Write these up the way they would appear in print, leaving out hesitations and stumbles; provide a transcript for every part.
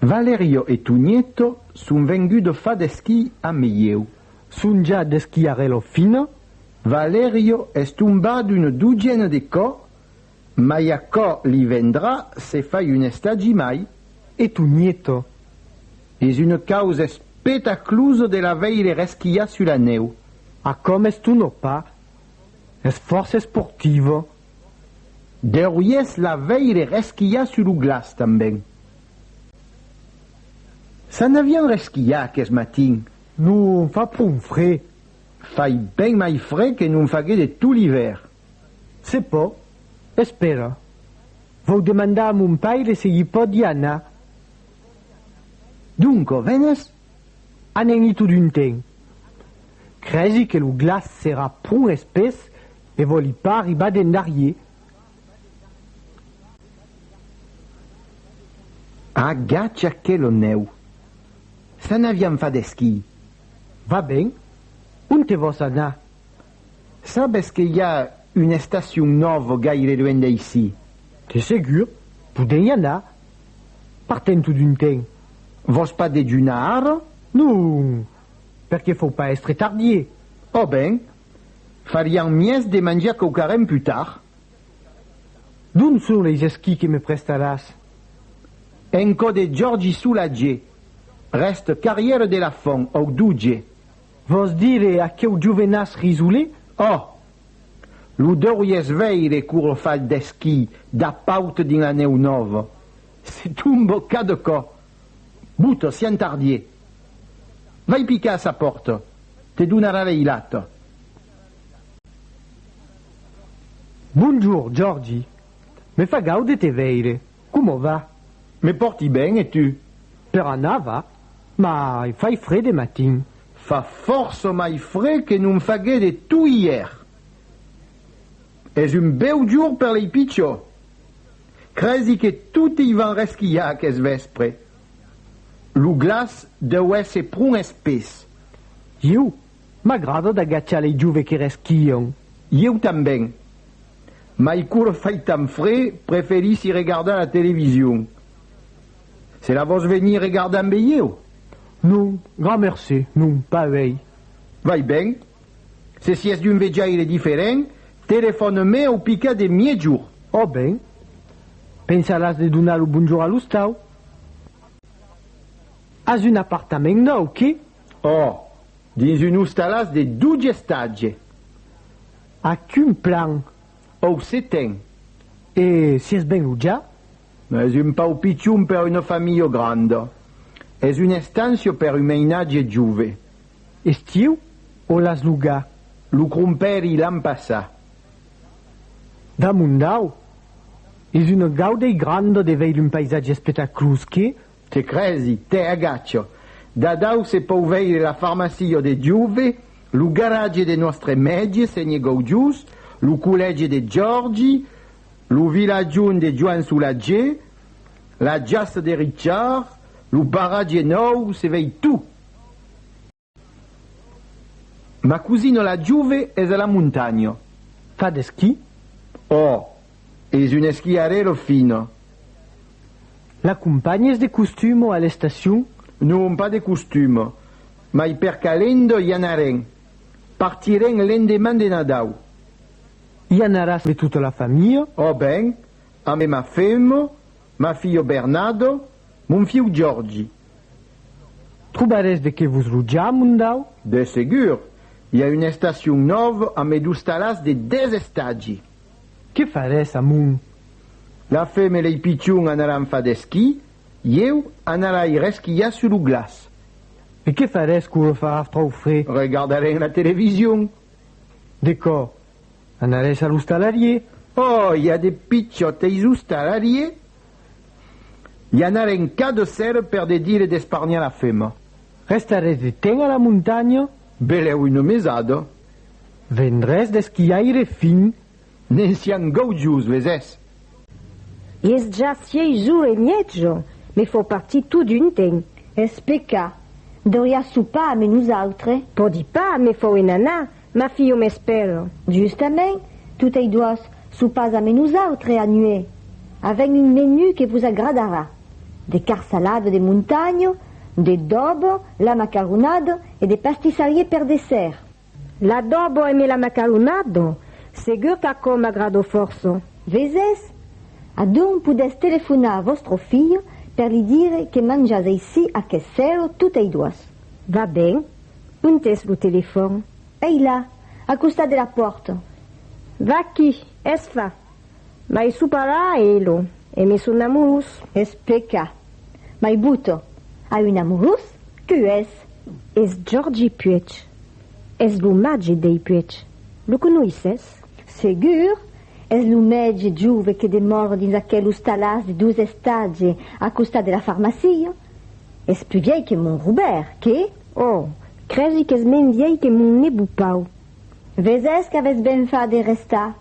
Valerio e Tugneto sun venguto fa de ski a Meieu. Sun già de schiarello fino? Valerio è stumbato una dugena de co, ma a co li vendrà se fai una stagi mai. E Tugneto? Es una causa spettaclosa della veille resquia sulla neu. A come tu no pa? Es forse sportivo. Deuries la veille resquia sul glas tamben. Ça n'avion resquia qu'es matin. Non fa prou frais. Fai ben mai frais que non fagué de tout l'hiver. C'est pas. Espera. Vou demandar a mon père se gli pot anar. Dunque, venes? Anem tout d'un temps. Crezi que le glace sera prou espès e voli pas arribar d'endarier. Agaccia che lo neu. Ça n'aviam fa de ski. Va ben. On te vos anar? Sabes qu'il y a une station nova gaire loin d'ici? T'es sûr? Poudem y anar. Partem tout d'un temps. Vos pas déjunar? Non, perché faut pas être tardier. Oh ben, fariam mies de mangiar cocarem plus tard. D'on sont les skis que me prestaràs? Enco de Giorgi Soulagé. Reste carrière de la fond, au duge. Vos dire a que juvenas risoulé? Oh, l'udories veire cur fal de ski da paut din la neu nova. C'est un bocca de co. Buto, sian tardier. Vai picar a sa porta. Te donarà l'eilato. Bonjour, Giorgi. Me fa gaude te veire. Come va? Me porti ben e tu? Per anar va, ma fai fredde matin. Fa força mai frais que non fagué de tout hier. Es un beu jour per les picciò. Crezi que tutti i van resquillar aquest vespre. Lo glas deu esse prun espès. Io, m'agrada d'agacciar le giuve che reschion. Io tamben. Ma il cur fai tan frais, preferissi regardar la television. Se la vos venir regardar amb io? Non, grand merci, non, pas vei. Vai ben. Se si es d'un vejaire diferent, telefone-me au pica de mie jour. Oh ben. Pensaràs de donar lo bonjour a l'hostau? Has un appartament nou, qui? Oh, dins un hostalas de 12 estage. A qu'un plan? Ou seten. E si es ben loggià? Es un pau picciun per una famiglia grande. Es un estanzio per un meinatge giuve. Estiu o las lugar? Lo cromperi l'an passà. Da mundau? Es una gaude grande de veire un paisatge spetaclus, qui? Te crezi, te agaccio. Da dau se può veire la farmacia de Giuve, lo garage de nostre medie, segne Gaudius, lo collegio de Giorgi, lo villagiun de Joan Soulagé, la giassa de Richard, lo barrage nou, se vei tu. Ma cusino la Giuve es a la montagna. Fa de ski? Oh, es un schiarello fino. L'accompagnes de costume a l'estacion? Non, pas de costume. Ma per calendo y anaren. Partiren l'endemain de Nadal. Y anaràs de toute la famille? Oh ben, a me ma femme, ma figlio Bernardo, mon fiu Giorgi. Trobaràs de que vos loggiar, mundau? De segur. Y a une station nova a me dustalas de 10 estagi. Que faràs, amunt? La femme e les picciun anaran fa de ski, eu anarai resquillar sur lo glas. E que faràs que faràs trop fred? Regardaren la television. D'accord. Anaràs a l'hostalarier? Oh, y a de picciotes hostalarie. Y anaren ca de ser per de dire d'espargnar la femme. Restaràs de temps a la muntanya? Beleu una mesada. Vendràs d'esquiaire fin? N'encian Gaudius, vezes. Es già 6 jours et mieggio, me faut partir tout d'un temps. Explica. Doria soupar a nous autres. Podi pas, me faut en anar. Ma fille m'espère. Justement, tout est doit soupar a nous autres à nuer. Avec un menu qui vous agradera. des carsalades de montagne, des dobos, la macaronade et des pasticceries per dessert. L'adobo e la macaronado, segur qu'acco m'agrado forso. Vezes, adun pudes telefonar a vostro figlio per gli dire che mangiate ici a Chessero tutte e due. Va ben, un tes lo telefon. Ei là, a costat de la porta. Va qui, es fa. Mai supara elo, e me son amorus. Es peca. Mai buto. A un amorus? Que es? Es Georgi Puech. Es lo magi dei Puech. Lo conoices? Segur? Es lo mege giuve che demora dins aquel stalas de 12 stagi a costat de la farmacia? Es più viei che mon Robert, che? Oh, crezi che es men viei che mon nebupau. Vezes qu'aves ben fa de restar.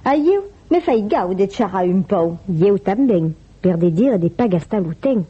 A io me fai gau de ciara un pou. Eu também, per de dire de pas gastar lo tempo.